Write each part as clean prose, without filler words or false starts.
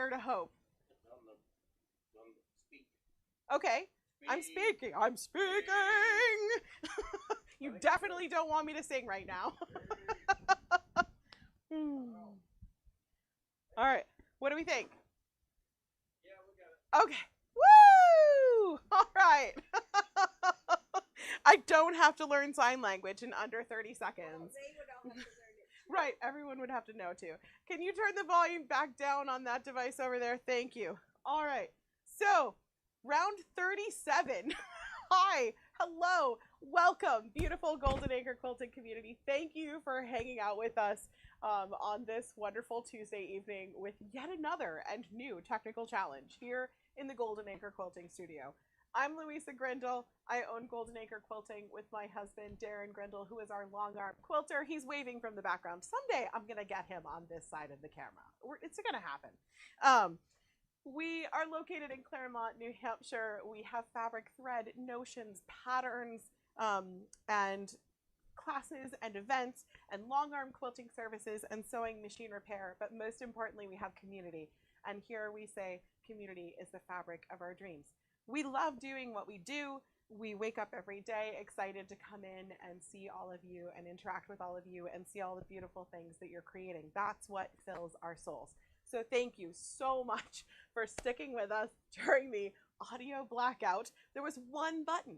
dare to hope? Okay. I'm speaking. I'm speaking. You definitely don't want me to sing right now. All right. What do we think? Yeah, we got it. Okay. Woo! All right. I don't have to learn sign language in under 30 seconds. Well, they would all have to learn it. Right. Everyone would have to know too. Can you turn the volume back down on that device over there? Thank you. All right. So, round 37. Hi. Hello. Welcome, beautiful Golden Acre quilting community. Thank you for hanging out with us on this wonderful Tuesday evening with yet another and new technical challenge here in the Golden Acre Quilting Studio. I'm Louisa Grindle. I own Golden Acre Quilting with my husband, Darren Grindle, who is our long arm quilter. He's waving from the background. Someday I'm going to get him on this side of the camera. It's going to happen. We are located in Claremont, New Hampshire. We have fabric, thread, notions, patterns, and classes and events and long arm quilting services and sewing machine repair. But most importantly, we have community. And here we say community is the fabric of our dreams. We love doing what we do. We wake up every day excited to come in and see all of you and interact with all of you and see all the beautiful things that you're creating. That's what fills our souls. So thank you so much for sticking with us during the audio blackout. There was one button.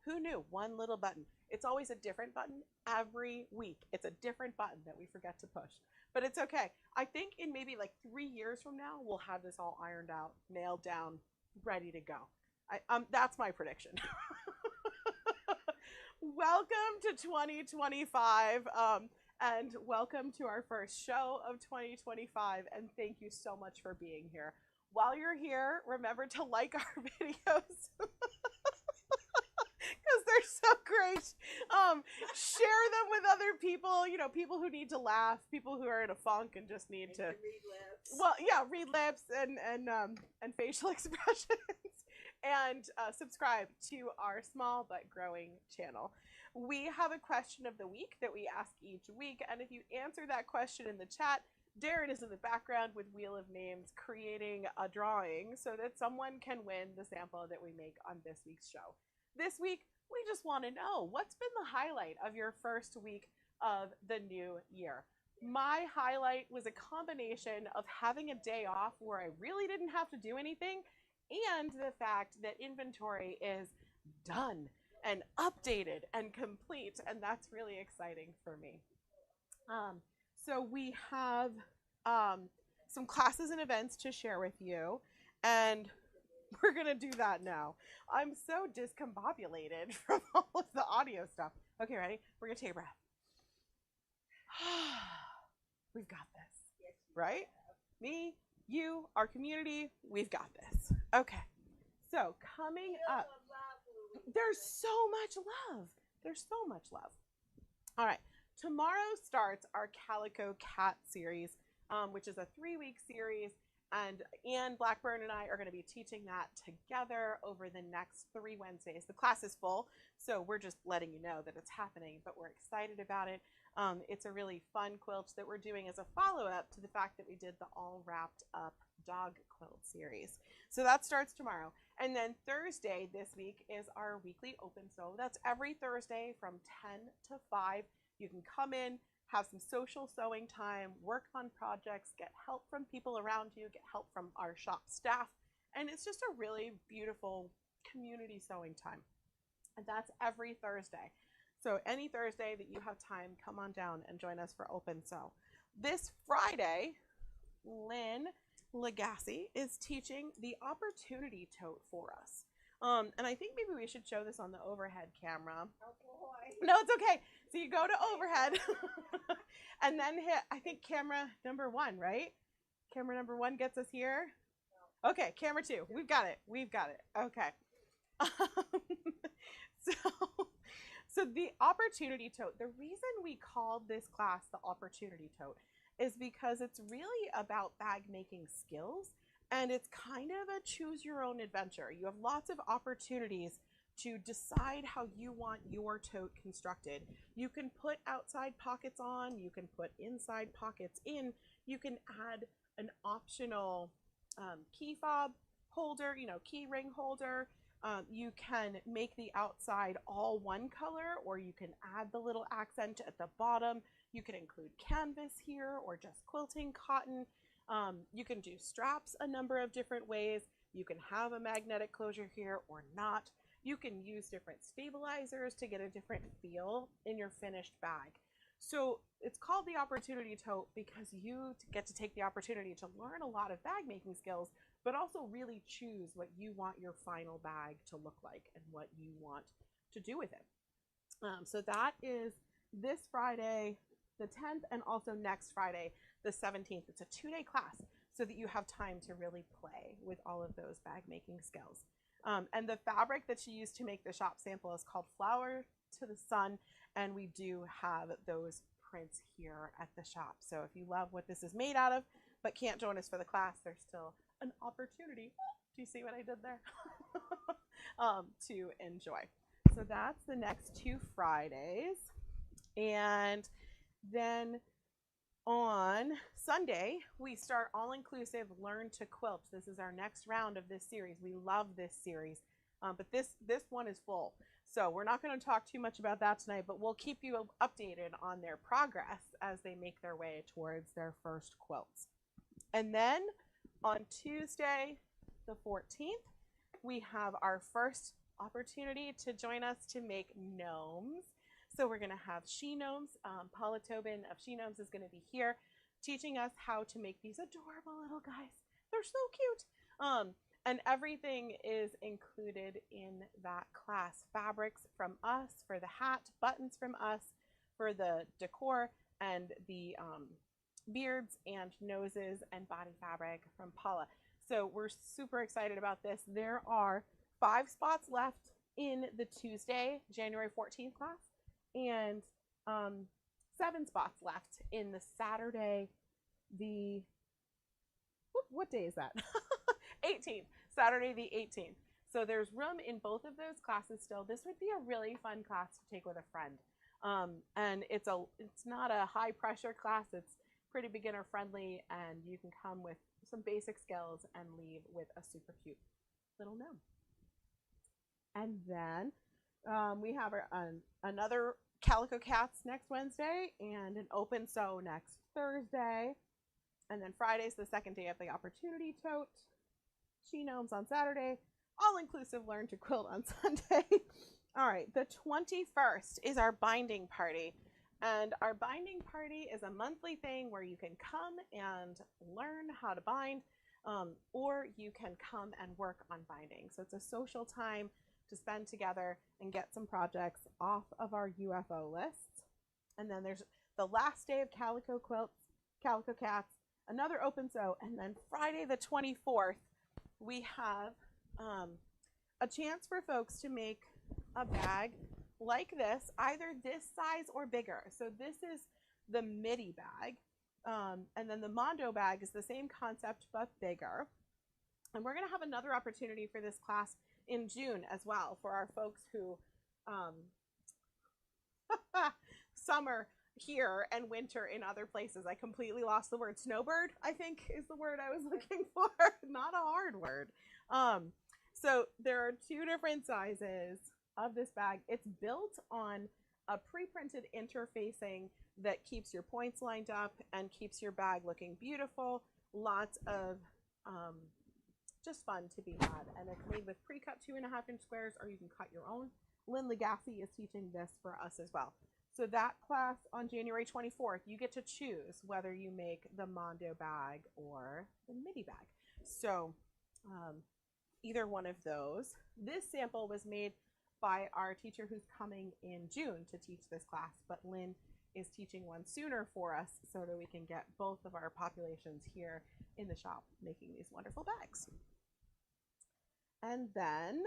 Who knew? One little button. It's always a different button every week. It's a different button that we forget to push. But it's okay. I think in maybe like 3 years from now, we'll have this all ironed out, nailed down, ready to go. That's my prediction. Welcome to 2025. And welcome to our first show of 2025, and thank you so much for being here. While you're here, remember to like our videos because they're so great. Share them with other people, you know, people who need to laugh, people who are in a funk and just need to read lips. Well, yeah, read lips and facial expressions, and subscribe to our small but growing channel. We have a question of the week that we ask each week, and if you answer that question in the chat, Darren is in the background with Wheel of Names creating a drawing so that someone can win the sample that we make on this week's show. This week, we just want to know, what's been the highlight of your first week of the new year? My highlight was a combination of having a day off where I really didn't have to do anything, and the fact that inventory is done and updated and complete, and that's really exciting for me. So we have some classes and events to share with you, and we're gonna do that now. I'm so discombobulated from all of the audio stuff. Okay, ready? We're gonna take a breath. We've got this, Yes, right? Me, you, our community, we've got this. Okay, so coming up, there's so much love. There's so much love. All right, tomorrow starts our Calico Cat series, which is a 3-week series, and Ann Blackburn and I are going to be teaching that together over the next 3 Wednesdays. The class is full, so we're just letting you know that it's happening, but we're excited about it. It's a really fun quilt that we're doing as a follow-up to the fact that we did the all wrapped up dog quilt series. So that starts tomorrow. And then Thursday this week is our weekly open sew. That's every Thursday from 10 to 5. You can come in, have some social sewing time, work on projects, get help from people around you, get help from our shop staff. And it's just a really beautiful community sewing time. And that's every Thursday. So any Thursday that you have time, come on down and join us for open sew. This Friday, Lynn Legacy is teaching the opportunity tote for us. And I think maybe we should show this on the overhead camera. Oh boy. No, it's okay. So you go to overhead and then hit, I think, camera number 1, right? Camera number 1 gets us here. Okay, camera 2. We've got it. We've got it. Okay. So the opportunity tote, the reason we called this class the opportunity tote is because it's really about bag making skills, and it's kind of a choose your own adventure. You have lots of opportunities to decide how you want your tote constructed. You can put outside pockets on, you can put inside pockets in, you can add an optional key fob holder, you know, key ring holder. You can make the outside all one color, or you can add the little accent at the bottom. You can include canvas here or just quilting cotton. You can do straps a number of different ways. You can have a magnetic closure here or not. You can use different stabilizers to get a different feel in your finished bag. So it's called the opportunity tote because you get to take the opportunity to learn a lot of bag making skills, but also really choose what you want your final bag to look like and what you want to do with it. So that is this Friday, the 10th, and also next Friday, the 17th. It's a 2-day class so that you have time to really play with all of those bag making skills. And the fabric that she used to make the shop sample is called Flower to the Sun, and we do have those prints here at the shop. So if you love what this is made out of but can't join us for the class, there's still an opportunity. Do you see what I did there? To enjoy. So that's the next 2 Fridays. And then on Sunday, we start all-inclusive Learn to Quilt. This is our next round of this series. We love this series, but this one is full. So we're not going to talk too much about that tonight, but we'll keep you updated on their progress as they make their way towards their first quilts. And then on Tuesday, the 14th, we have our first opportunity to join us to make gnomes. So we're going to have She Gnomes. Paula Tobin of She Gnomes is going to be here teaching us how to make these adorable little guys. They're so cute. And everything is included in that class. Fabrics from us for the hat, buttons from us for the decor, and the beards and noses and body fabric from Paula. So we're super excited about this. There are 5 spots left in the Tuesday, January 14th class, and 7 spots left in the Saturday, what day is that? 18th, Saturday the 18th. So there's room in both of those classes still. This would be a really fun class to take with a friend. And it's not a high pressure class. It's pretty beginner friendly, and you can come with some basic skills and leave with a super cute little gnome. And then we have another Calico Cats next Wednesday and an open sew next Thursday. And then Friday's the second day of the opportunity tote. She Gnomes on Saturday. All-inclusive Learn to Quilt on Sunday. All right, the 21st is our binding party. And our binding party is a monthly thing where you can come and learn how to bind, or you can come and work on binding. So it's a social time to spend together and get some projects off of our UFO list. And then there's the last day of Calico Quilts, Calico Cats, another open sew, and then Friday the 24th, we have a chance for folks to make a bag like this, either this size or bigger. So this is the midi bag, and then the Mondo bag is the same concept but bigger. And we're going to have another opportunity for this class in June as well for our folks who summer here and winter in other places. I completely lost the word. Snowbird, I think, is the word I was looking for. Not a hard word. So there are 2 different sizes of this bag. It's built on a pre-printed interfacing that keeps your points lined up and keeps your bag looking beautiful. Lots of just fun to be had. And it's made with pre-cut 2.5-inch squares, or you can cut your own. Lynn is teaching this for us as well. So that class on January 24th, you get to choose whether you make the Mondo bag or the midi bag. So either one of those. This sample was made by our teacher who's coming in June to teach this class, but Lynn is teaching one sooner for us so that we can get both of our populations here in the shop making these wonderful bags. And then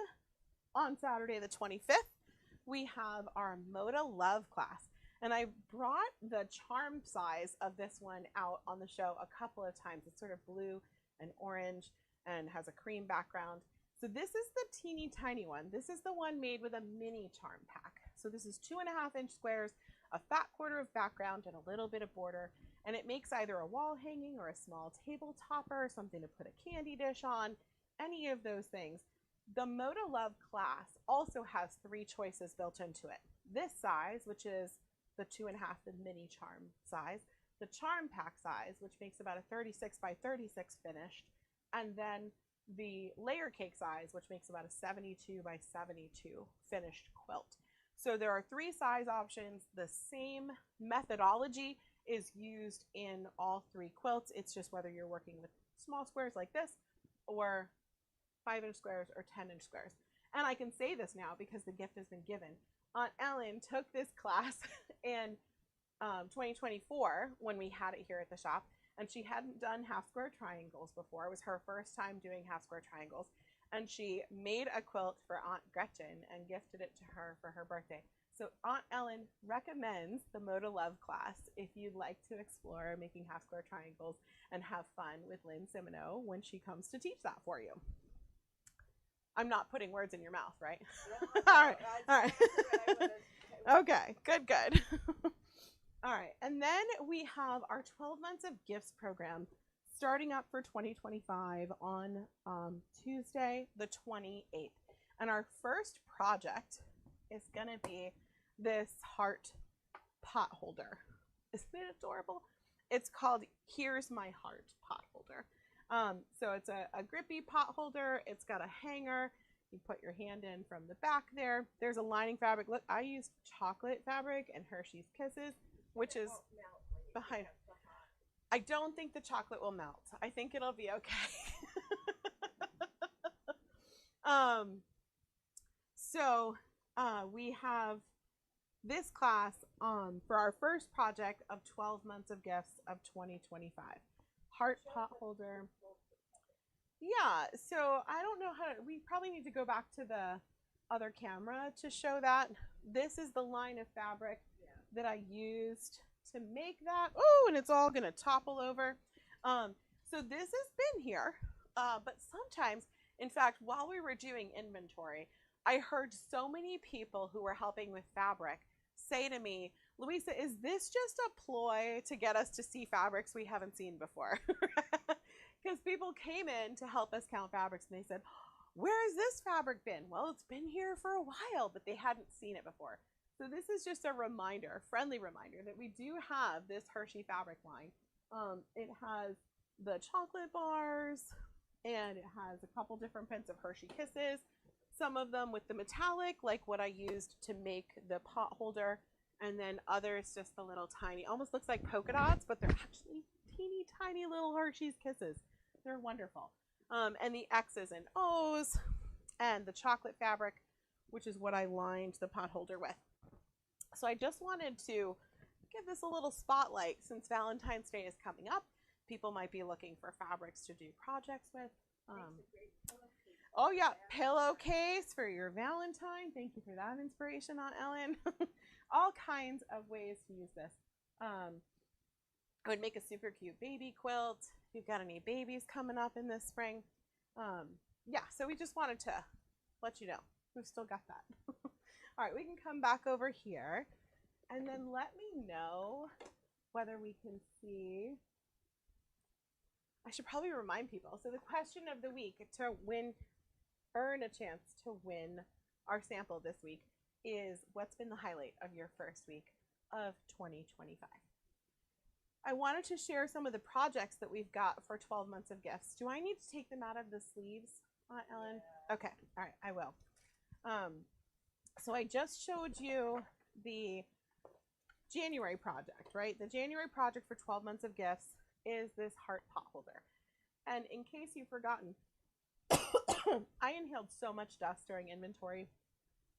on Saturday the 25th, we have our Moda Love class. And I brought the charm size of this one out on the show a couple of times. It's sort of blue and orange and has a cream background. So this is the teeny tiny one. This is the one made with a mini charm pack. So this is 2.5-inch squares, a fat quarter of background, and a little bit of border. And it makes either a wall hanging or a small table topper, something to put a candy dish on, any of those things. The Moda Love class also has 3 choices built into it. This size, which is the 2.5, the mini charm size, the charm pack size, which makes about a 36 by 36 finished, and then the layer cake size, which makes about a 72 by 72 finished quilt. So there are 3 size options. The same methodology is used in all 3 quilts. It's just whether you're working with small squares like this or 5-inch squares or 10-inch squares. And I can say this now because the gift has been given. Aunt Ellen took this class in 2024 when we had it here at the shop, and she hadn't done half square triangles before. It was her first time doing half square triangles, and she made a quilt for Aunt Gretchen and gifted it to her for her birthday. So Aunt Ellen recommends the Moda Love class if you'd like to explore making half square triangles and have fun with Lynn Simino when she comes to teach that for you. I'm not putting words in your mouth, right? No, All right. I All right. Okay, good, good. All right, and then we have our 12 months of gifts program starting up for 2025 on Tuesday, the 28th. And our first project is going to be this heart pot holder. Isn't it adorable? It's called Here's My Heart pot holder. So it's a grippy pot holder. It's got a hanger. You put your hand in from the back there. There's a lining fabric. Look, I used chocolate fabric and Hershey's Kisses, which is behind. I don't think the chocolate will melt. I think it'll be okay. We have this class for our first project of 12 months of gifts of 2025. Heart pot holder. Yeah, so I don't know how to, we probably need to go back to the other camera to show that. This is the line of fabric that I used to make that. Oh, and it's all gonna topple over. So this has been here, but sometimes, in fact, while we were doing inventory, I heard so many people who were helping with fabric say to me, Louisa, is this just a ploy to get us to see fabrics we haven't seen before? Because people came in to help us count fabrics and they said, where has this fabric been? Well, it's been here for a while, but they hadn't seen it before. So this is just a reminder, a friendly reminder, that we do have this Hershey fabric line. It has the chocolate bars, and it has a couple different prints of Hershey Kisses. Some of them with the metallic, like what I used to make the pot holder, and then others just the little tiny, almost looks like polka dots, but they're actually teeny tiny little Hershey's Kisses. They're wonderful. And the X's and O's, and the chocolate fabric, which is what I lined the pot holder with. So I just wanted to give this a little spotlight since Valentine's Day is coming up. People might be looking for fabrics to do projects with. Oh yeah, pillowcase for your Valentine. Thank you for that inspiration, Aunt Ellen. All kinds of ways to use this. I would make a super cute baby quilt if you've got any babies coming up in this spring. Yeah, so we just wanted to let you know. We've still got that. All right, we can come back over here and then let me know whether we can see. I should probably remind people. So the question of the week to earn a chance to win our sample this week is, what's been the highlight of your first week of 2025? I wanted to share some of the projects that we've got for 12 months of gifts. Do I need to take them out of the sleeves, Aunt Ellen? Okay, all right, I will. So I just showed you the January project, right? The January project for 12 months of gifts is this heart pot holder. And in case you've forgotten, I inhaled so much dust during inventory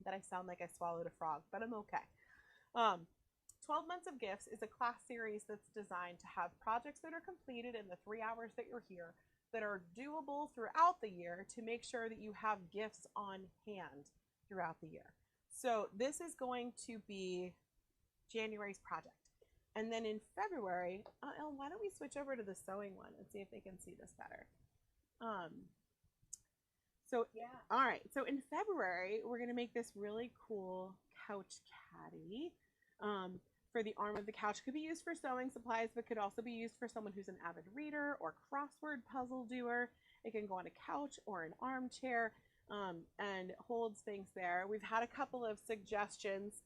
that I sound like I swallowed a frog, but I'm okay. 12 months of gifts is a class series that's designed to have projects that are completed in the 3 hours that you're here that are doable throughout the year to make sure that you have gifts on hand throughout the year. So this is going to be January's project. And then in February, Ellen, why don't we switch over to the sewing one and see if they can see this better. All right, so in February, we're gonna make this really cool couch caddy. for the arm of the couch. Could be used for sewing supplies, but could also be used for someone who's an avid reader or crossword puzzle doer. It can go on a couch or an armchair, and holds things there. We've had a couple of suggestions.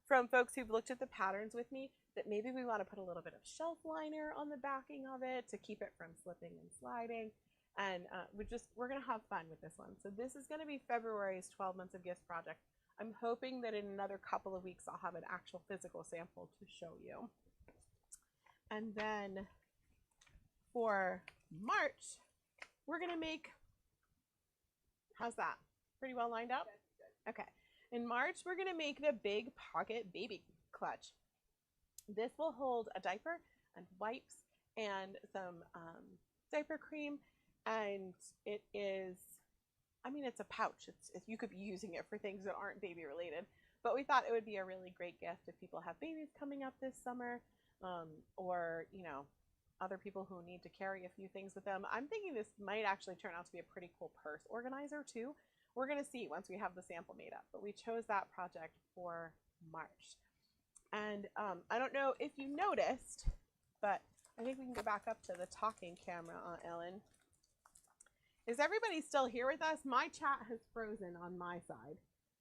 From folks who've looked at the patterns with me that maybe we want to put a little bit of shelf liner on the backing of it to keep it from slipping and sliding. And we're going to have fun with this one. So this is going to be February's 12 Months of Gifts project. I'm hoping that in another couple of weeks I'll have an actual physical sample to show you. And then for March, we're going to make, how's that? Pretty well lined up? Okay. In March, we're going to make the Big Pocket Baby Clutch. This will hold a diaper and wipes and some diaper cream. And it is, I mean, it's a pouch. You could be using it for things that aren't baby related. But we thought it would be a really great gift if people have babies coming up this summer, or, you know, other people who need to carry a few things with them. I'm thinking this might actually turn out to be a pretty cool purse organizer too. We're going to see once we have the sample made up, but we chose that project for March. And I don't know if you noticed, but I think we can go back up to the talking camera, Ellen. Is everybody still here with us? My chat has frozen on my side.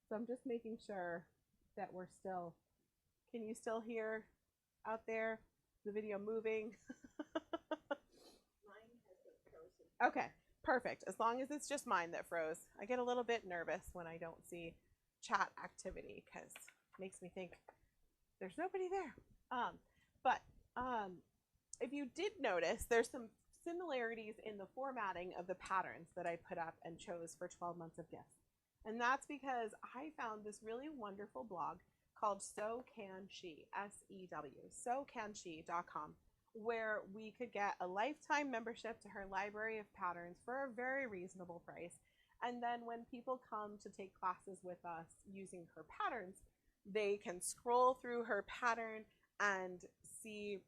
So I'm just making sure that we're still, can you still hear out there the video moving? Mine has been frozen. Okay. Perfect. As long as it's just mine that froze. I get a little bit nervous when I don't see chat activity because it makes me think there's nobody there. But if you did notice, there's some similarities in the formatting of the patterns that I put up and chose for 12 Months of Gifts. And that's because I found this really wonderful blog called So Can She, S-E-W, socanshe.com, where we could get a lifetime membership to her library of patterns for a very reasonable price. And then when people come to take classes with us using her patterns, they can scroll through her pattern and see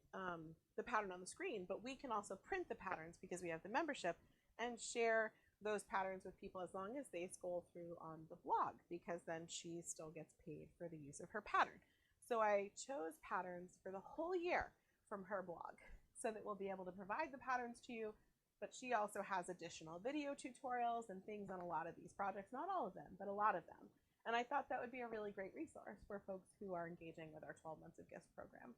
the pattern on the screen. But we can also print the patterns because we have the membership and share those patterns with people as long as they scroll through on the blog, because then she still gets paid for the use of her pattern. So I chose patterns for the whole year from her blog so that we'll be able to provide the patterns to you, but she also has additional video tutorials and things on a lot of these projects, not all of them, but a lot of them. And I thought that would be a really great resource for folks who are engaging with our 12 Months of Gifts program.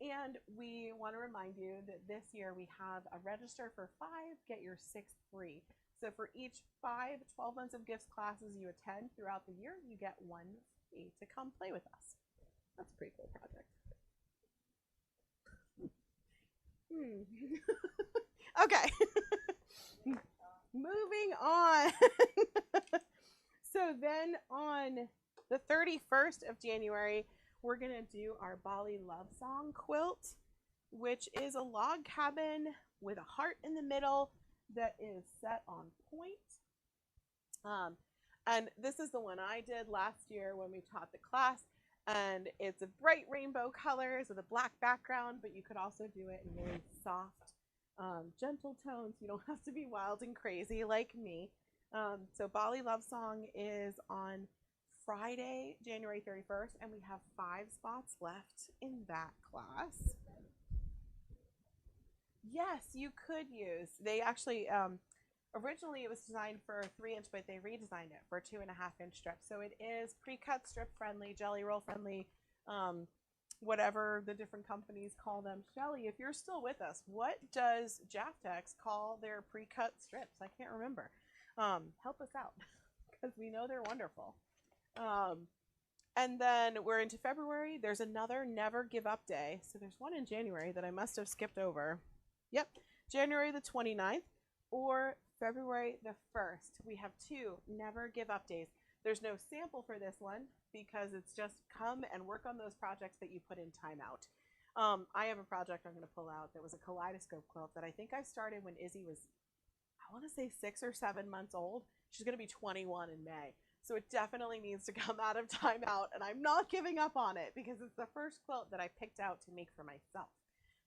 And we want to remind you that this year we have a register for 5, get your 6th free. So for each 5 12 Months of Gifts classes you attend throughout the year, you get 1 free to come play with us. That's a pretty cool project. Okay. Moving on. So then on the 31st of January, we're going to do our Bali Love Song quilt, which is a log cabin with a heart in the middle that is set on point. And this is the one I did last year when we taught the class. And it's a bright rainbow colors with a black background, but you could also do it in really soft, gentle tones. You don't have to be wild and crazy like me. So Bali Love Song is on Friday, January 31st, and we have 5 spots left in that class. Yes, you could use. They actually, originally it was designed for 3-inch, but they redesigned it for 2.5-inch strips. So it is pre-cut strip friendly, jelly roll friendly, whatever the different companies call them. Shelly, if you're still with us, what does Jaftex call their pre-cut strips? I can't remember. Help us out because we know they're wonderful. And then we're into February. There's another Never Give Up Day. So there's one in January that I must have skipped over. Yep, January the 29th or February the 1st. We have 2 Never Give Up Days. There's no sample for this one because it's just come and work on those projects that you put in timeout. I have a project I'm going to pull out that was a kaleidoscope quilt that I think I started when Izzy was, I want to say 6 or 7 months old. She's going to be 21 in May. So it definitely needs to come out of timeout, and I'm not giving up on it because it's the first quilt that I picked out to make for myself.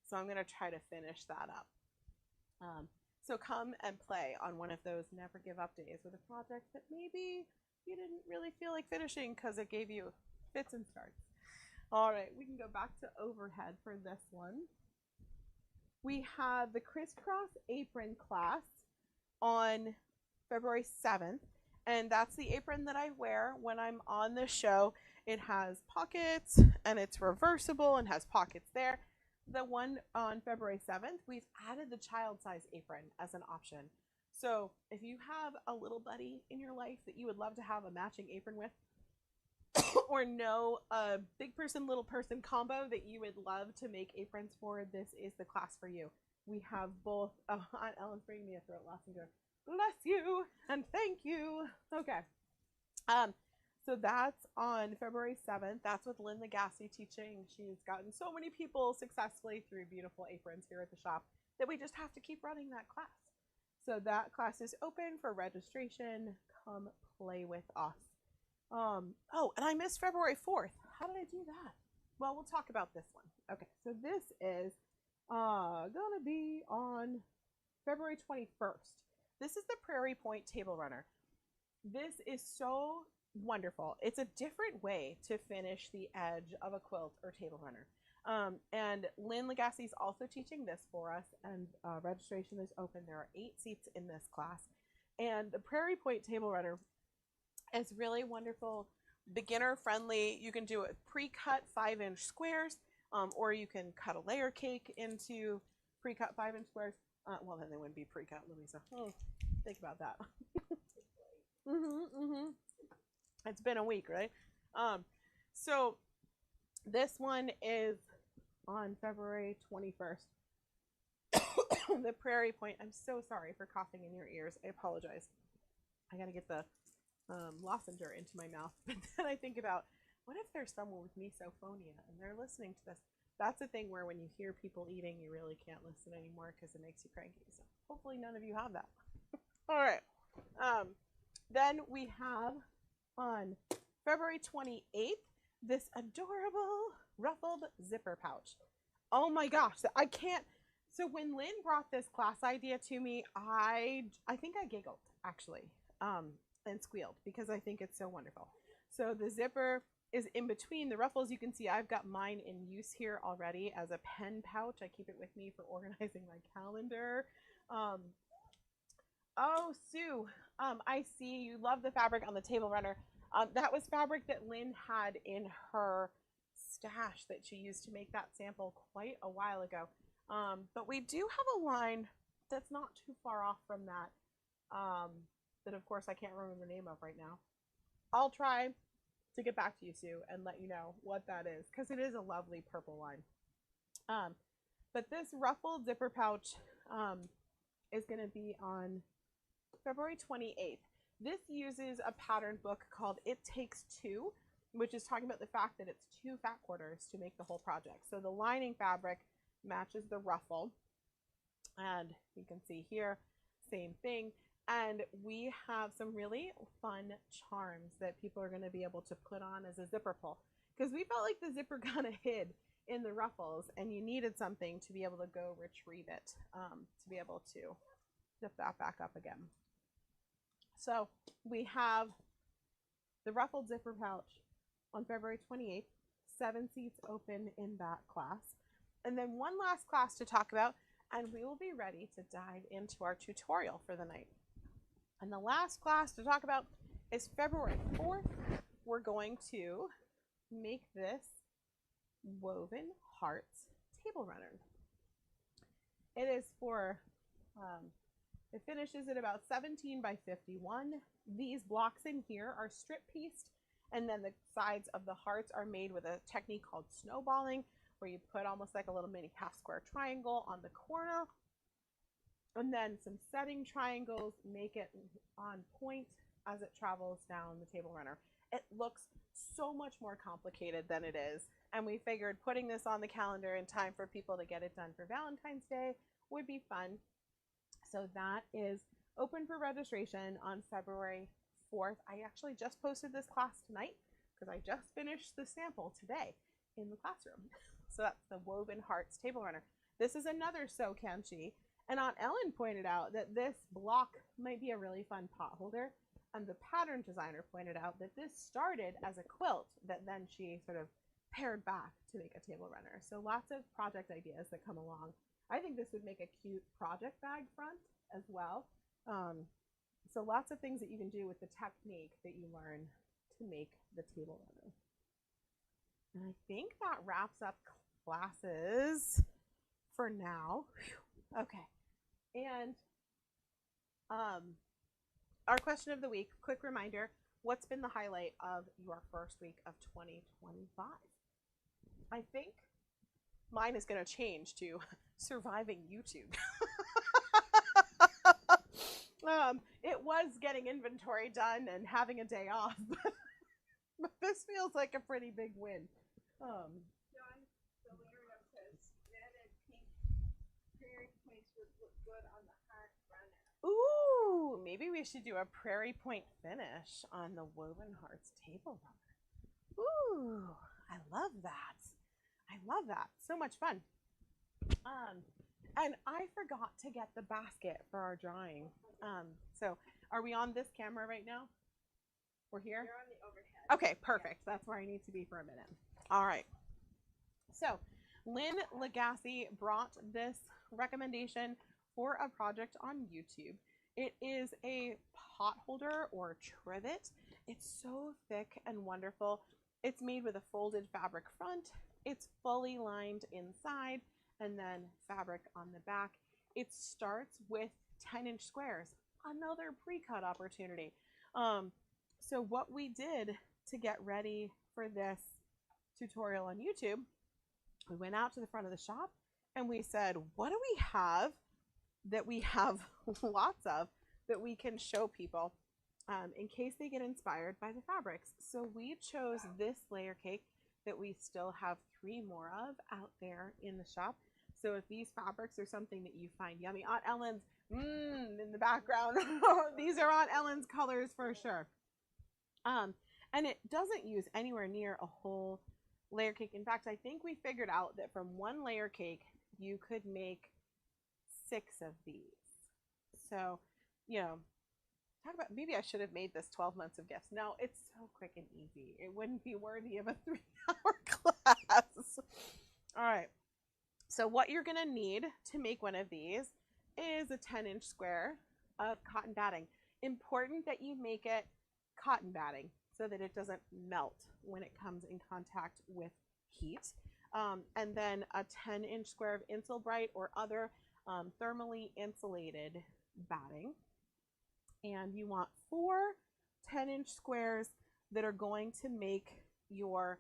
So I'm going to try to finish that up. So come and play on one of those Never Give Up Days with a project that maybe you didn't really feel like finishing because it gave you Fits and starts. All right, we can go back to overhead for this one. We have the crisscross apron class on February 7th, and that's the apron that I wear when I'm on the show. It has pockets and it's reversible and has pockets there. The one on February 7th, we've added the child size apron as an option. So if you have a little buddy in your life that you would love to have a matching apron with, or know a big person, little person combo that you would love to make aprons for, this is the class for you. We have both. Oh, Aunt Ellen's bringing me a throat lavender. Bless you and thank you. Okay. So that's on February 7th. That's with Lynn Lagasse teaching. She's gotten so many people successfully through beautiful aprons here at the shop that we just have to keep running that class. So that class is open for registration. Come play with us. Oh, and I missed February 4th. How did I do that? Well, we'll talk about this one. Okay, so this is gonna be on February 21st. This is the Prairie Point Table Runner. This is so wonderful. It's a different way to finish the edge of a quilt or table runner. And Lynn Lagasse is also teaching this for us, and registration is open. There are 8 seats in this class. And the Prairie Point Table Runner is really wonderful, beginner friendly. You can do it pre-cut 5-inch squares, or you can cut a layer cake into pre-cut 5-inch squares. Well, then they wouldn't be pre-cut, Louisa. Think about that. It's been a week, right? So this one is on February 21st. The Prairie Point. I'm so sorry for coughing in your ears. I apologize. I gotta get the lozenge into my mouth. But then I think about, what if there's someone with misophonia and they're listening to this? That's a thing where when you hear people eating, you really can't listen anymore because it makes you cranky. So hopefully none of you have that. All right. Then we have on February 28th, this adorable ruffled zipper pouch. Oh my gosh, I can't. So when Lynn brought this class idea to me, I think I giggled actually, and squealed because I think it's so wonderful. So the zipper is in between the ruffles. You can see I've got mine in use here already as a pen pouch. I keep it with me for organizing my calendar. Oh, Sue, I see you love the fabric on the table runner. That was fabric that Lynn had in her stash that she used to make that sample quite a while ago. But we do have a line that's not too far off from that, that of course I can't remember the name of right now. I'll try to get back to you, Sue, and let you know what that is, because it is a lovely purple line. But this ruffled zipper pouch is going to be on February 28th. This uses a pattern book called It Takes Two, which is talking about the fact that it's 2 fat quarters to make the whole project. So the lining fabric matches the ruffle, and you can see here, same thing. And we have some really fun charms that people are going to be able to put on as a zipper pull, because we felt like the zipper kind of hid in the ruffles and you needed something to be able to go retrieve it, to be able to zip that back up again. So we have the ruffled zipper pouch on February 28th, 7 seats open in that class. And then one last class to talk about, and we will be ready to dive into our tutorial for the night. And the last class to talk about is February 4th. We're going to make this woven hearts table runner. It is for, it finishes at about 17 by 51. These blocks in here are strip pieced, and then the sides of the hearts are made with a technique called snowballing, where you put almost like a little mini half square triangle on the corner, and then some setting triangles make it on point as it travels down the table runner. It looks so much more complicated than it is, and we figured putting this on the calendar in time for people to get it done for Valentine's Day would be fun. So that is open for registration on February 4th. I actually just posted this class tonight because I just finished the sample today in the classroom. So that's the Woven Hearts Table Runner. This is another So Can She. And Aunt Ellen pointed out that this block might be a really fun pot holder. And the pattern designer pointed out that this started as a quilt that then she sort of pared back to make a table runner. So lots of project ideas that come along. I think this would make a cute project bag front as well. So lots of things that you can do with the technique that you learn to make the table runner. And I think that wraps up classes for now. Whew. Okay. And our question of the week, quick reminder, what's been the highlight of your first week of 2025? I think mine is going to change to surviving YouTube. It was getting inventory done and having a day off, but this feels like a pretty big win. John Solero says red and pink prairie points would look good on the heart runner. Ooh, maybe we should do a prairie point finish on the Woven Hearts table runner. Ooh, I love that. I love that. So much fun. And I forgot to get the basket for our drawing. So are we on this camera right now? We're here? You're on the overhead. Okay, perfect. That's where I need to be for a minute. All right. So Lynn Lagasse brought this recommendation for a project on YouTube. It is a potholder or trivet. It's so thick and wonderful. It's made with a folded fabric front. It's fully lined inside and then fabric on the back. It starts with 10-inch squares, another pre-cut opportunity. So what we did to get ready for this tutorial on YouTube, we went out to the front of the shop and we said, what do we have that we have lots of that we can show people in case they get inspired by the fabrics? So we chose this layer cake that we still have 3 more of out there in the shop. So if these fabrics are something that you find yummy, Aunt Ellen's in the background, these are Aunt Ellen's colors for sure. And it doesn't use anywhere near a whole layer cake. In fact, I think we figured out that from 1 layer cake, you could make 6 of these. So, you know, talk about, maybe I should have made this 12 months of gifts. No, it's so quick and easy. It wouldn't be worthy of a 3-hour class. All right. So what you're going to need to make one of these is a 10-inch square of cotton batting. Important that you make it cotton batting so that it doesn't melt when it comes in contact with heat. And then a 10-inch square of Insul-Bright or other thermally insulated batting. And you want 4 10-inch squares that are going to make your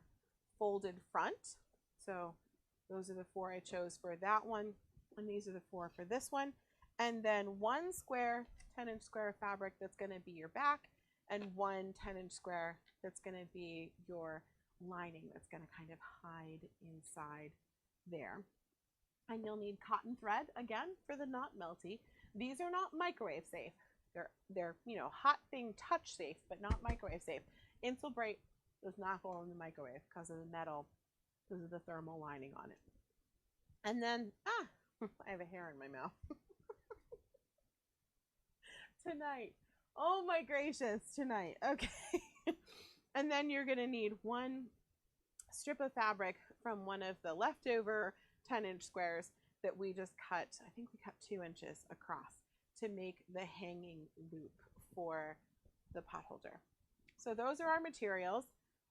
folded front. So those are the 4 I chose for that one, and these are the 4 for this one. And then 1 square 10-inch square of fabric that's going to be your back, and 1 10-inch square that's going to be your lining that's going to kind of hide inside there. And you'll need cotton thread again for the not melty. These are not microwave safe. They're you know, hot thing touch safe, but not microwave safe. Insul-Bright does not go in the microwave because of the metal, because of the thermal lining on it. And then, I have a hair in my mouth. Tonight. Oh my gracious, tonight. Okay. And then you're going to need 1 strip of fabric from one of the leftover 10-inch squares that we just cut. I think we cut 2 inches across to make the hanging loop for the potholder. So those are our materials.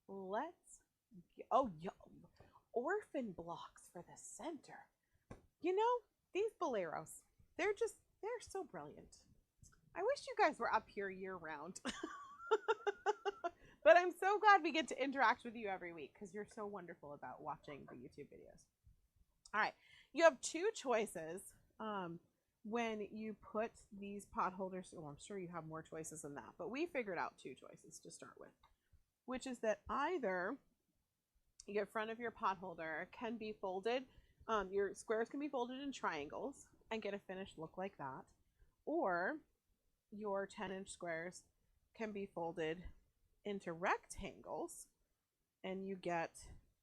Let's get, oh, orphan blocks for the center. You know, these boleros, they're so brilliant. I wish you guys were up here year round. But I'm so glad we get to interact with you every week because you're so wonderful about watching the YouTube videos. All right, you have 2 choices when you put these potholders. Oh, I'm sure you have more choices than that, but we figured out 2 choices to start with, which is that either your front of your potholder can be folded, your squares can be folded in triangles and get a finished look like that, or your 10-inch squares can be folded into rectangles and you get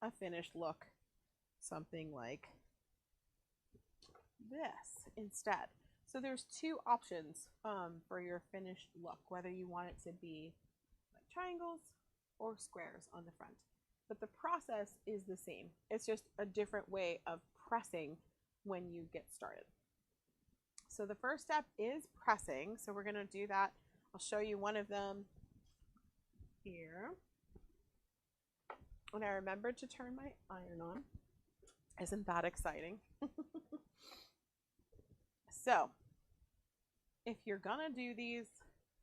a finished look something like this instead. So there's two options for your finished look, whether you want it to be like triangles or squares on the front. But the process is the same. It's just a different way of pressing when you get started. So the first step is pressing. So we're going to do that. I'll show you one of them here. And I remembered to turn my iron on. Isn't that exciting? So if you're going to do these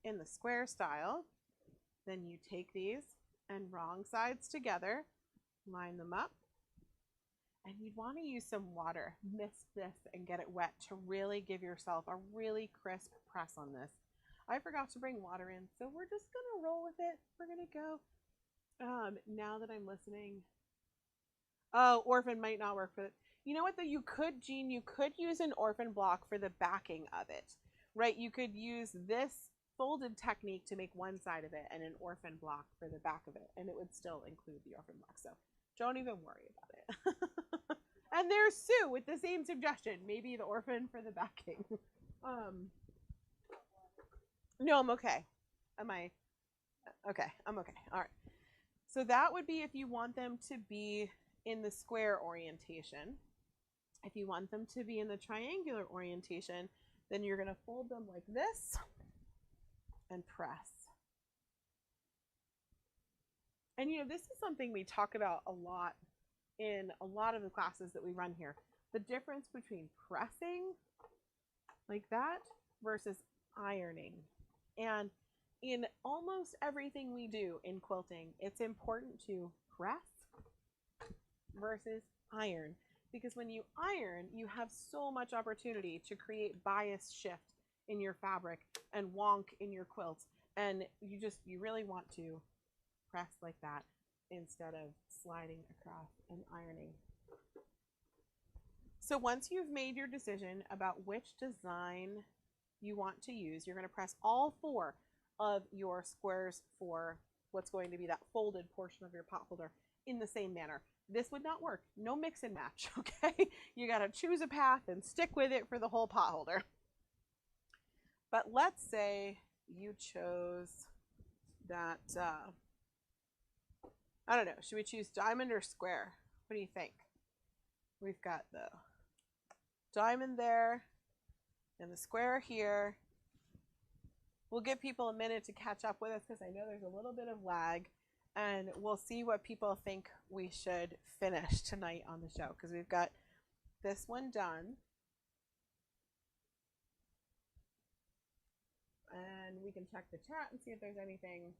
in the square style, then you take these and wrong sides together, line them up, and you'd want to use some water, mist this and get it wet to really give yourself a really crisp press on this. I forgot to bring water in, so we're just gonna roll with it. We're gonna go. Now that I'm listening, oh, orphan might not work for it. You know what though, you could, Jean, you could use an orphan block for the backing of it, right? You could use this folded technique to make one side of it and an orphan block for the back of it, and it would still include the orphan block, so don't even worry about it. And there's Sue with the same suggestion, maybe the orphan for the backing. No, I'm okay. I'm okay. All right. So that would be if you want them to be in the square orientation. If you want them to be in the triangular orientation, then you're going to fold them like this and press. And you know, this is something we talk about a lot in a lot of the classes that we run here. The difference between pressing like that versus ironing. And in almost everything we do in quilting, it's important to press versus iron. Because when you iron, you have so much opportunity to create bias shift in your fabric and wonk in your quilt. And you really want to press like that instead of sliding across and ironing. So once you've made your decision about which design you want to use, you're going to press all 4 of your squares for what's going to be that folded portion of your pot holder in the same manner. This would not work. No mix and match, okay? You got to choose a path and stick with it for the whole pot holder. But let's say you chose that, I don't know, should we choose diamond or square? What do you think? We've got the diamond there and the square here. We'll give people a minute to catch up with us because I know there's a little bit of lag, and we'll see what people think we should finish tonight on the show because we've got this one done. And we can check the chat and see if there's anything.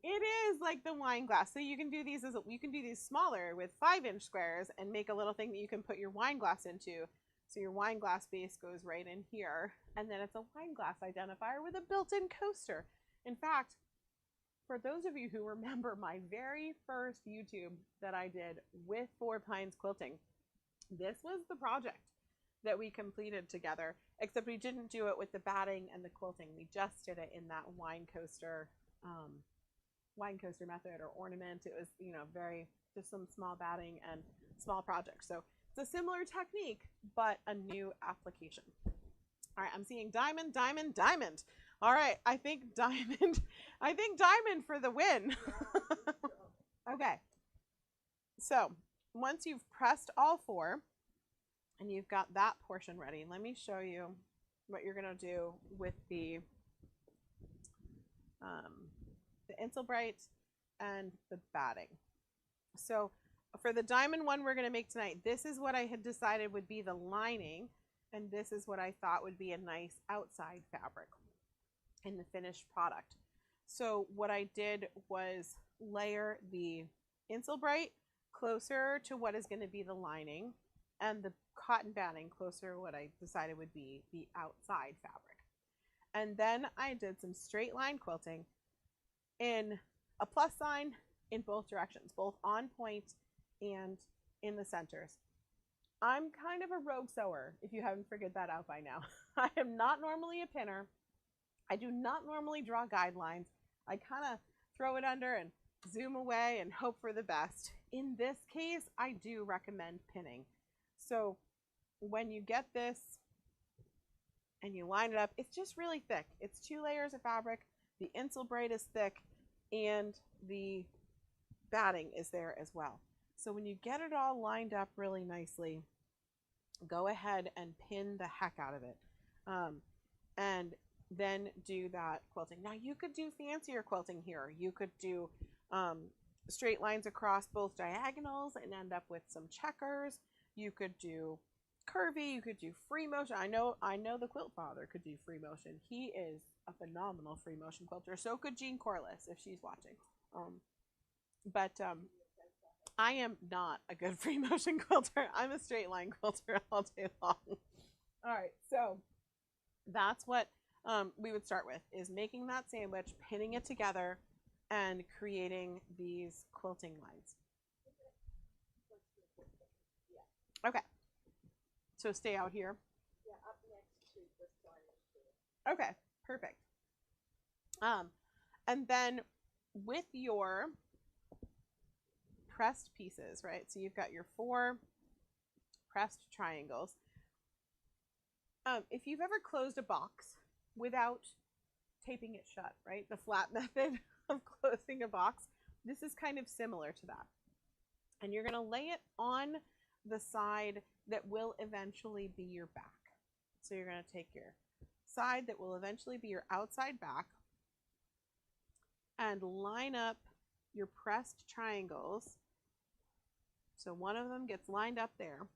It is like the wine glass. So you can do these smaller with 5-inch squares and make a little thing that you can put your wine glass into. So your wine glass base goes right in here, and then it's a wine glass identifier with a built-in coaster. In fact, for those of you who remember my very first YouTube that I did with 4 Pines Quilting, this was the project that we completed together, except we didn't do it with the batting and the quilting. We just did it in that wine coaster method or ornament. It was, you know, just some small batting and small projects. So it's a similar technique, but a new application. All right, I'm seeing diamond, diamond, diamond. All right, I think diamond for the win. Okay, so once you've pressed all 4 and you've got that portion ready, let me show you what you're gonna do with the Insul-Bright and the batting. So for the diamond one we're going to make tonight, this is what I had decided would be the lining, and this is what I thought would be a nice outside fabric in the finished product. So what I did was layer the Insul-Bright closer to what is going to be the lining, and the cotton batting closer to what I decided would be the outside fabric. And then I did some straight line quilting in a plus sign in both directions, both on point and in the centers. I'm kind of a rogue sewer, if you haven't figured that out by now. I am not normally a pinner. I do not normally draw guidelines. I kind of throw it under and zoom away and hope for the best. In this case, I do recommend pinning. So when you get this and you line it up, it's just really thick. It's 2 layers of fabric. The Insul-Bright is thick, and the batting is there as well. So when you get it all lined up really nicely, go ahead and pin the heck out of it. And then do that quilting. Now you could do fancier quilting here. You could do straight lines across both diagonals and end up with some checkers. You could do curvy. You could do free motion. I know the Quilt Father could do free motion. He is a phenomenal free motion quilter. So could Jean Corliss if she's watching. But I am not a good free motion quilter. I'm a straight line quilter all day long. All right, so that's what we would start with, is making that sandwich, pinning it together, and creating these quilting lines. Okay. So stay out here. Yeah, up next to this one. Okay, perfect. And then with your pressed pieces, right? So you've got your 4 pressed triangles. If you've ever closed a box without taping it shut, right? The flat method of closing a box, this is kind of similar to that. And you're going to lay it on the side that will eventually be your back. So you're going to take your side that will eventually be your outside back and line up your pressed triangles. So one of them gets lined up there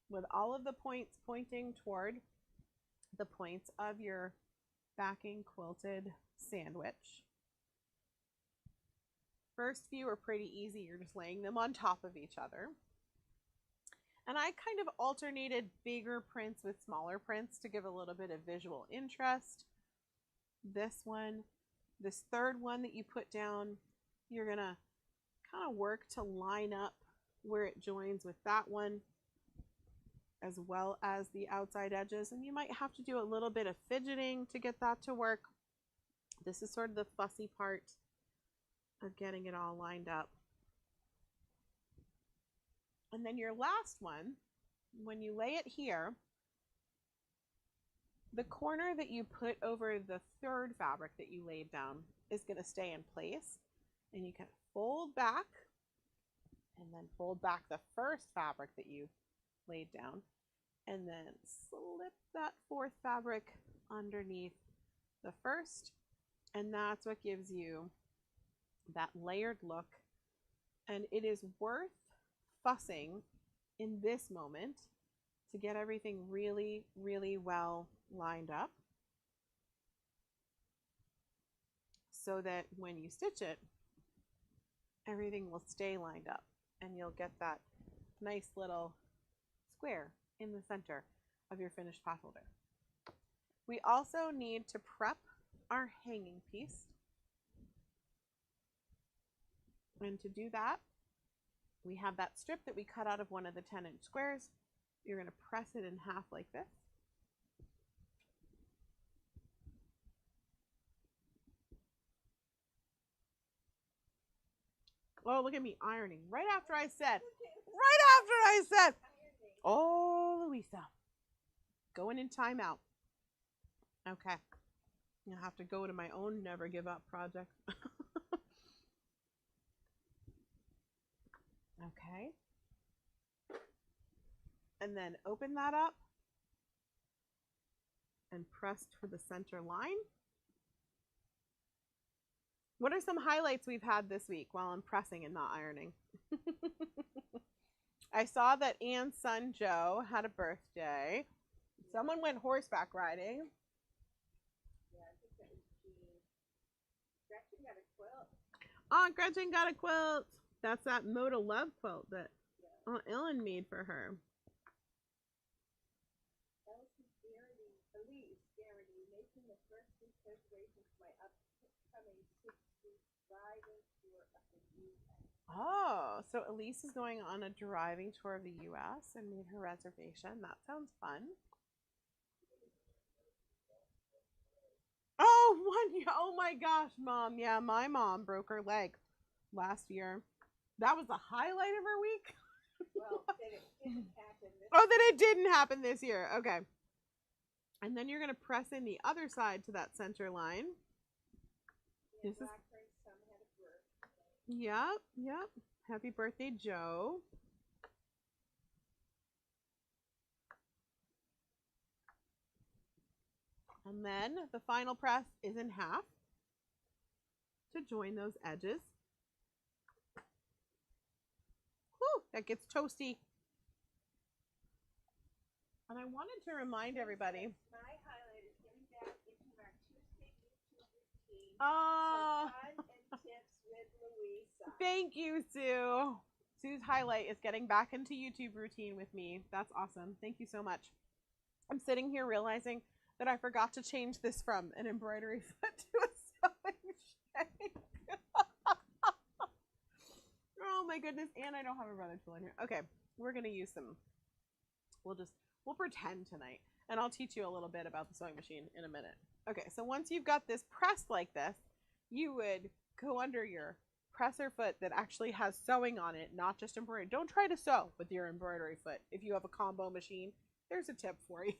with all of the points pointing toward the points of your backing quilted sandwich. First few are pretty easy. You're just laying them on top of each other. And I kind of alternated bigger prints with smaller prints to give a little bit of visual interest. This one, this third one that you put down, you're going to kind of work to line up where it joins with that one, as well as the outside edges. And you might have to do a little bit of fidgeting to get that to work. This is sort of the fussy part of getting it all lined up. And then your last one, when you lay it here, the corner that you put over the third fabric that you laid down is going to stay in place. And you can fold back and then fold back the first fabric that you laid down, and then slip that 4th fabric underneath the first. And that's what gives you that layered look. And it is worth fussing in this moment to get everything really, really well lined up, so that when you stitch it, everything will stay lined up and you'll get that nice little square in the center of your finished potholder. We also need to prep our hanging piece. And to do that, we have that strip that we cut out of one of the 10-inch squares. You're going to press it in half like this. Oh, look at me ironing right after I said, oh, Louisa, going in timeout. Okay. I'll have to go to my own never give up project. Okay. And then open that up and press for the center line. What are some highlights we've had this week while I'm pressing and not ironing? I saw that Anne's son Joe had a birthday. Someone went horseback riding. Yeah, I think that was Jean. Gretchen got a quilt. Aunt Gretchen got a quilt. That's that Moda Love quilt that Aunt Ellen made for her. Elise Garrity, making the first week preparation for my upcoming 6-week driving tour of the U.S. Oh, so Elise is going on a driving tour of the U.S. and made her reservation. That sounds fun. Oh my gosh, Mom. Yeah, my mom broke her leg last year. That was the highlight of her week. Well, that it didn't happen this Oh, that it didn't happen this year. Okay. And then you're going to press in the other side to that center line. year. This is- Blackburn, some had a birthday. Yep, yep. Happy birthday, Joe. And then the final press is in half to join those edges. Whew, that gets toasty. And I wanted to remind everybody. My highlight is getting back into our Tuesday YouTube routine. Oh, For fun and tips with Louisa. thank you, Sue. Sue's highlight is getting back into YouTube routine with me. That's awesome. Thank you so much. I'm sitting here realizing that I forgot to change this from an embroidery foot to a sewing shank. Oh my goodness. And I don't have a rubber tool in here. Okay, we're going to use some. We'll pretend tonight. And I'll teach you a little bit about the sewing machine in a minute. Okay, so once you've got this pressed like this, you would go under your presser foot that actually has sewing on it, not just embroidery. Don't try to sew with your embroidery foot. If you have a combo machine, there's a tip for you.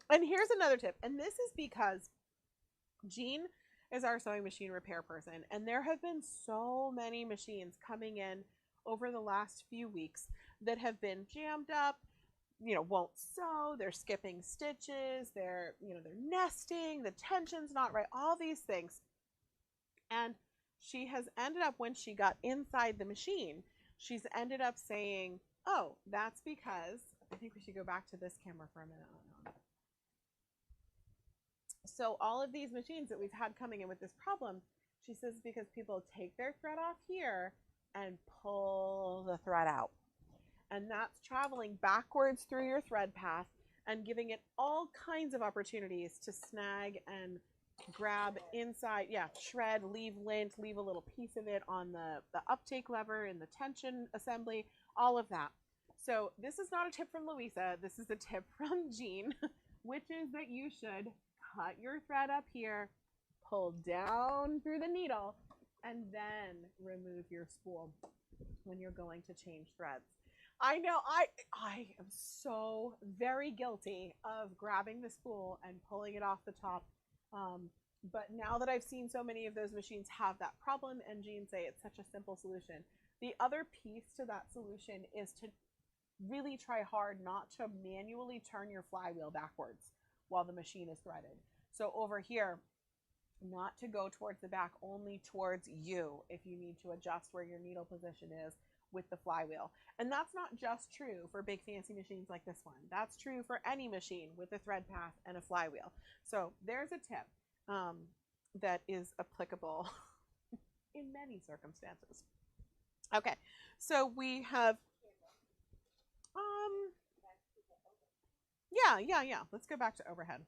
And here's another tip. And this is because Jean is our sewing machine repair person. And there have been so many machines coming in over the last few weeks that have been jammed up, won't sew, they're skipping stitches, they're nesting, the tension's not right, all these things. And she has ended up, when she got inside the machine, she's ended up saying, oh, that's because, I think we should go back to this camera for a minute. So all of these machines that we've had coming in with this problem, she says because people take their thread off here and pull the thread out. And that's traveling backwards through your thread path and giving it all kinds of opportunities to snag and grab inside, shred, leave lint, leave a little piece of it on the uptake lever in the tension assembly, all of that. So this is not a tip from Louisa, this is a tip from Jean, which is that you should cut your thread up here, pull down through the needle, and then remove your spool when you're going to change threads. I know I am so very guilty of grabbing the spool and pulling it off the top. But now that I've seen so many of those machines have that problem, and Jean say it's such a simple solution. The other piece to that solution is to really try hard not to manually turn your flywheel backwards while the machine is threaded. So over here, not to go towards the back, only towards you if you need to adjust where your needle position is with the flywheel. And that's not just true for big fancy machines like this one. That's true for any machine with a thread path and a flywheel. So there's a tip that is applicable in many circumstances. Okay, so we have yeah. Let's go back to overhead.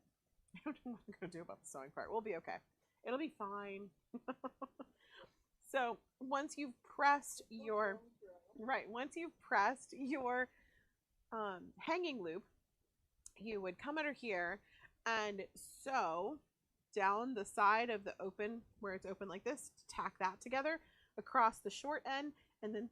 I don't know what I'm going to do about the sewing part. We'll be okay. It'll be fine. So once you've pressed your hanging loop, you would come under here and sew down the side of the open, where it's open like this, tack that together across the short end, and then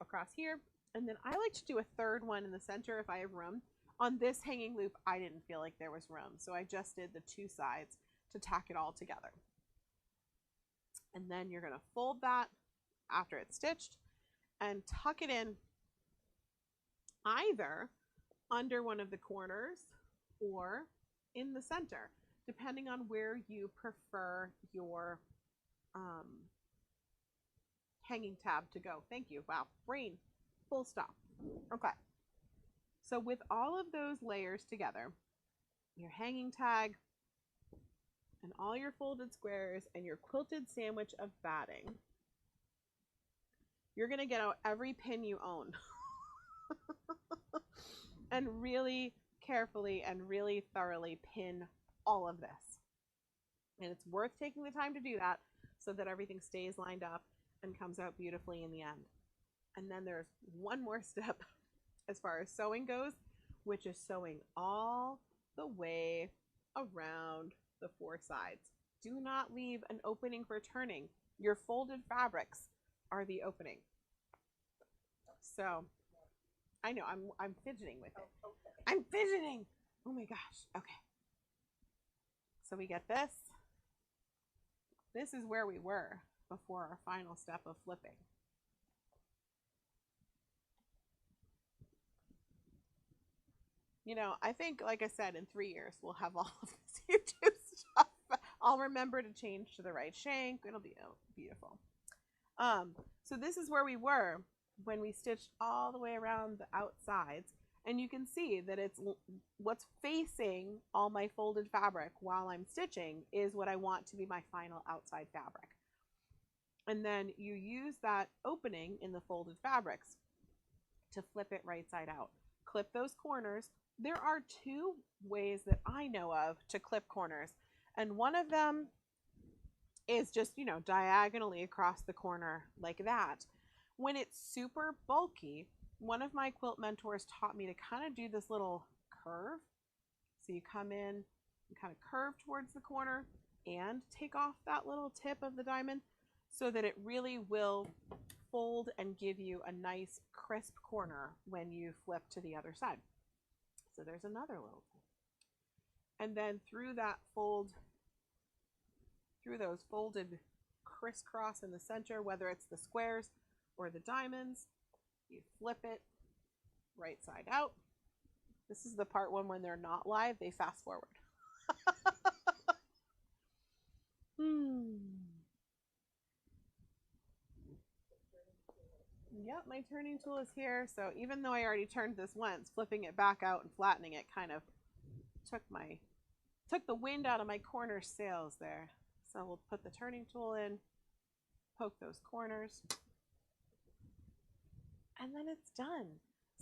across here. And then I like to do a third one in the center if I have room. On this hanging loop, I didn't feel like there was room, so I just did the two sides to tack it all together. And then you're going to fold that after it's stitched and tuck it in either under one of the corners or in the center, depending on where you prefer your hanging tab to go. Thank you. Wow. Brain. Full stop. Okay. So with all of those layers together, your hanging tag and all your folded squares and your quilted sandwich of batting, you're going to get out every pin you own and really carefully and really thoroughly pin all of this. And it's worth taking the time to do that so that everything stays lined up and comes out beautifully in the end. And then there's one more step as far as sewing goes, which is sewing all the way around the four sides. Do not leave an opening for turning. Your folded fabrics are the opening. So I know I'm fidgeting with it. Oh, okay. I'm fidgeting. Oh my gosh. Okay. So we get this. This is where we were before our final step of flipping. You know, I think, like I said, in 3 years, we'll have all of this YouTube stuff. I'll remember to change to the right shank. It'll be beautiful. So this is where we were when we stitched all the way around the outsides. And you can see that it's what's facing all my folded fabric while I'm stitching is what I want to be my final outside fabric. And then you use that opening in the folded fabrics to flip it right side out. Clip those corners. There are 2 ways that I know of to clip corners. And one of them is just, you know, diagonally across the corner like that. When it's super bulky, one of my quilt mentors taught me to kind of do this little curve. So you come in and kind of curve towards the corner and take off that little tip of the diamond so that it really will fold and give you a nice crisp corner when you flip to the other side. So there's another little tip. And then through that fold, through those folded crisscross in the center, whether it's the squares or the diamonds, you flip it right side out. This is the part when they're not live, they fast forward. Yep, my turning tool is here. So even though I already turned this once, flipping it back out and flattening it kind of took the wind out of my corner sails there. So we'll put the turning tool in, poke those corners, and then it's done.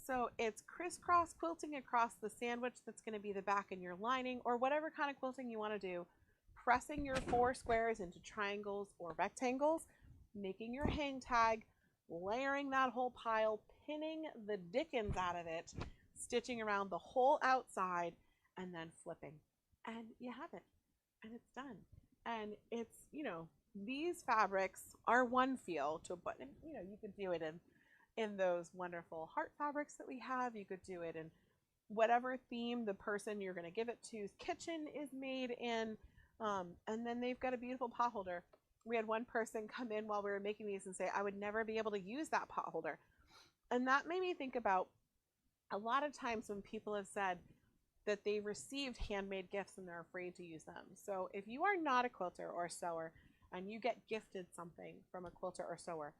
So it's crisscross quilting across the sandwich that's going to be the back in your lining, or whatever kind of quilting you want to do, pressing your 4 squares into triangles or rectangles, making your hang tag, layering that whole pile, pinning the dickens out of it, stitching around the whole outside, and then flipping. And you have it. And it's done. And it's, you know, these fabrics are one feel to, but you know, you could do it in those wonderful heart fabrics that we have. You could do it in whatever theme the person you're going to give it to's kitchen is made in. And then they've got a beautiful potholder. We had one person come in while we were making these and say, I would never be able to use that potholder. And that made me think about a lot of times when people have said that they received handmade gifts and they're afraid to use them. So if you are not a quilter or a sewer and you get gifted something from a quilter or sewer,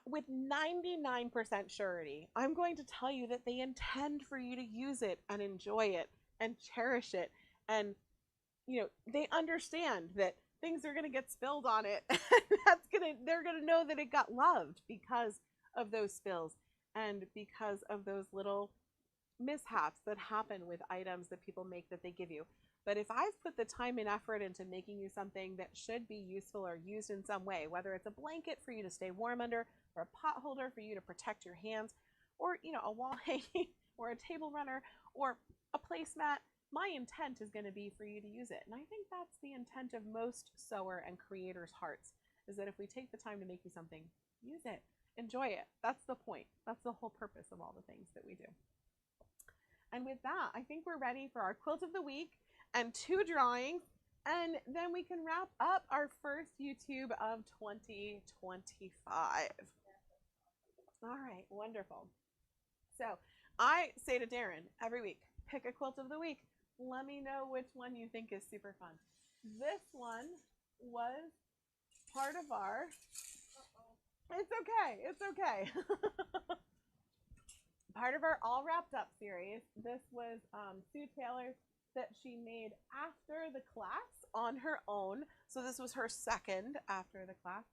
with 99% surety, I'm going to tell you that they intend for you to use it and enjoy it and cherish it. And, you know, they understand that things are going to get spilled on it. And they're going to know that it got loved because of those spills and because of those little mishaps that happen with items that people make that they give you. But if I've put the time and effort into making you something that should be useful or used in some way, whether it's a blanket for you to stay warm under, or a pot holder for you to protect your hands, or, you know, a wall hanging, or a table runner, or a placemat, my intent is going to be for you to use it. And I think that's the intent of most sewer and creators' hearts, is that if we take the time to make you something, use it, enjoy it. That's the point. That's the whole purpose of all the things that we do. And with that, I think we're ready for our quilt of the week and 2 drawings, and then we can wrap up our first YouTube of 2025. All right, wonderful. So I say to Darren every week, pick a quilt of the week. Let me know which one you think is super fun. This one was part of our, it's okay, it's okay. Part of our All Wrapped Up series. This was Sue Taylor's that she made after the class on her own. So this was her second after the class.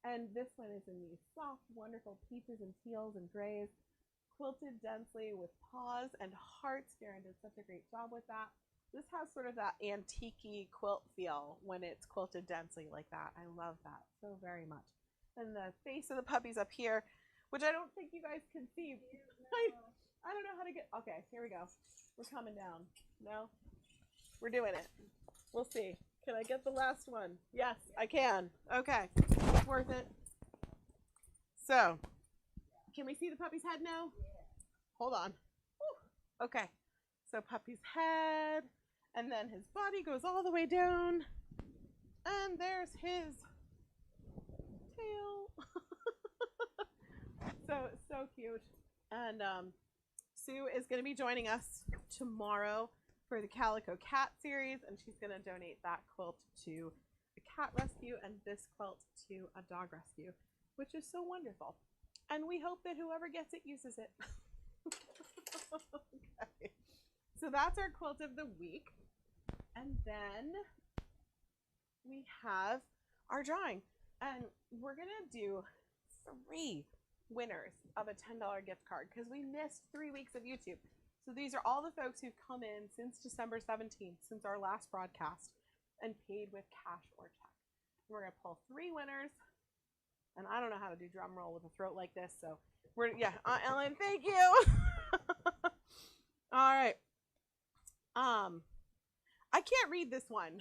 And this one is in these soft, wonderful peaches and teals and grays, quilted densely with paws and hearts. Darren did such a great job with that. This has sort of that antique-y quilt feel when it's quilted densely like that. I love that so very much. And the face of the puppy's up here, which I don't think you guys can see. I don't know how to get, okay, here we go. We're coming down. No? We're doing it. We'll see. Can I get the last one? Yes, I can. Okay. It's worth it. So, can we see the puppy's head now? Hold on. Whew. Okay. So puppy's head, and then his body goes all the way down, and there's his tail. So cute. And Sue is going to be joining us tomorrow for the Calico Cat series, and she's going to donate that quilt to a cat rescue and this quilt to a dog rescue, which is so wonderful. And we hope that whoever gets it uses it. Okay. So that's our quilt of the week. And then we have our drawing. And we're going to do 3 winners of a $10 gift card because we missed 3 weeks of YouTube. So these are all the folks who've come in since December 17th, since our last broadcast, and paid with cash or check. We're going to pull 3 winners. And I don't know how to do drum roll with a throat like this, so Ellen, thank you. All right. I can't read this one.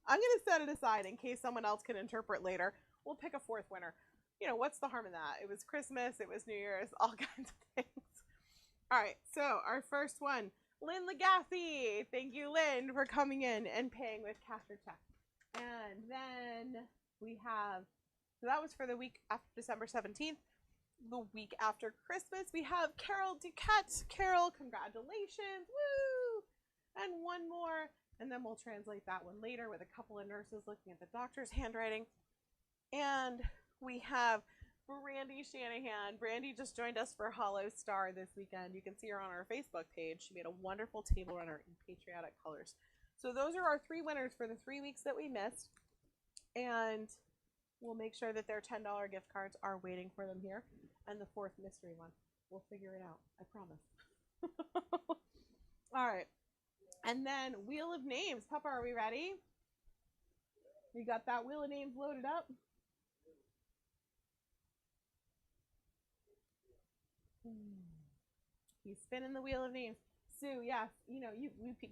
I'm going to set it aside in case someone else can interpret later. We'll pick a 4th winner. You know, what's the harm in that? It was Christmas, it was New Year's, all kinds of things. All right, so our first one, Lynn Legacy. Thank you, Lynn, for coming in and paying with cash or check. And then we have, so that was for the week after December 17th. The week after Christmas, we have Carol Duquette. Carol, congratulations. Woo! And one more. And then we'll translate that one later with a couple of nurses looking at the doctor's handwriting. And we have Brandy Shanahan. Brandy just joined us for Hollow Star this weekend. You can see her on our Facebook page. She made a wonderful table runner in patriotic colors. So those are our 3 winners for the 3 weeks that we missed. And we'll make sure that their $10 gift cards are waiting for them here. And the 4th mystery one. We'll figure it out. I promise. All right. And then Wheel of Names. Papa, are we ready? You got that Wheel of Names loaded up? He's spinning the Wheel of Names. Sue, yes, you know,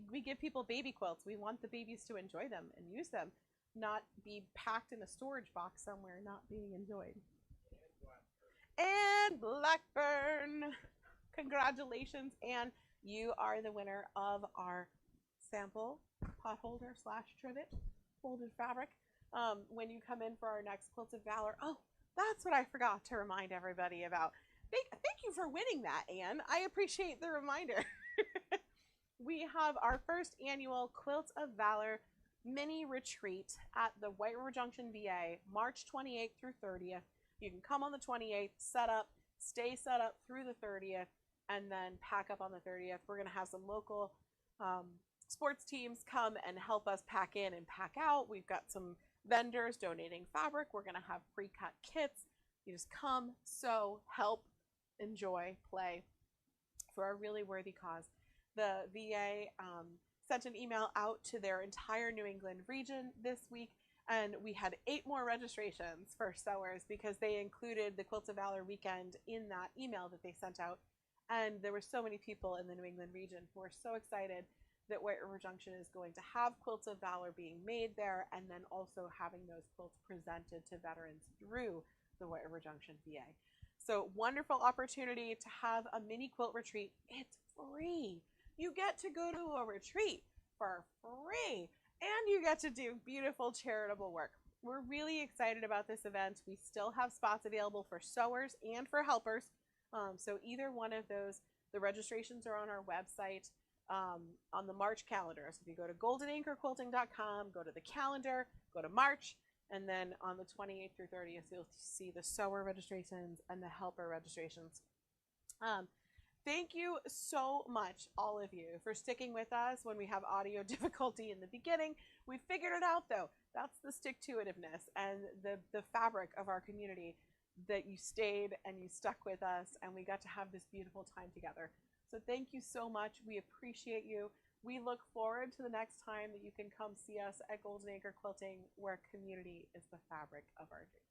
we give people baby quilts. We want the babies to enjoy them and use them, not be packed in a storage box somewhere, not being enjoyed. And Blackburn, congratulations, and you are the winner of our sample potholder / trivet folded fabric. When you come in for our next Quilts of Valor, oh, that's what I forgot to remind everybody about. Thank you for winning that, Anne. I appreciate the reminder. We have our first annual Quilts of Valor mini retreat at the White River Junction VA, March 28th through 30th. You can come on the 28th, set up, stay set up through the 30th, and then pack up on the 30th. We're going to have some local sports teams come and help us pack in and pack out. We've got some vendors donating fabric. We're going to have pre-cut kits. You just come, sew, help, enjoy, play for a really worthy cause. The VA sent an email out to their entire New England region this week, and we had 8 more registrations for sewers because they included the Quilts of Valor weekend in that email that they sent out. And there were so many people in the New England region who are so excited that White River Junction is going to have Quilts of Valor being made there, and then also having those quilts presented to veterans through the White River Junction VA. So wonderful opportunity to have a mini quilt retreat. It's free. You get to go to a retreat for free, and you get to do beautiful charitable work. We're really excited about this event. We still have spots available for sewers and for helpers. So either one of those, the registrations are on our website on the March calendar. So if you go to goldenanchorquilting.com, go to the calendar, go to March, and then on the 28th through 30th, you'll see the sewer registrations and the helper registrations. Thank you so much, all of you, for sticking with us when we have audio difficulty in the beginning. We figured it out, though. That's the stick-to-itiveness and the fabric of our community, that you stayed and you stuck with us, and we got to have this beautiful time together. So thank you so much. We appreciate you. We look forward to the next time that you can come see us at Golden Acre Quilting, where community is the fabric of our dreams.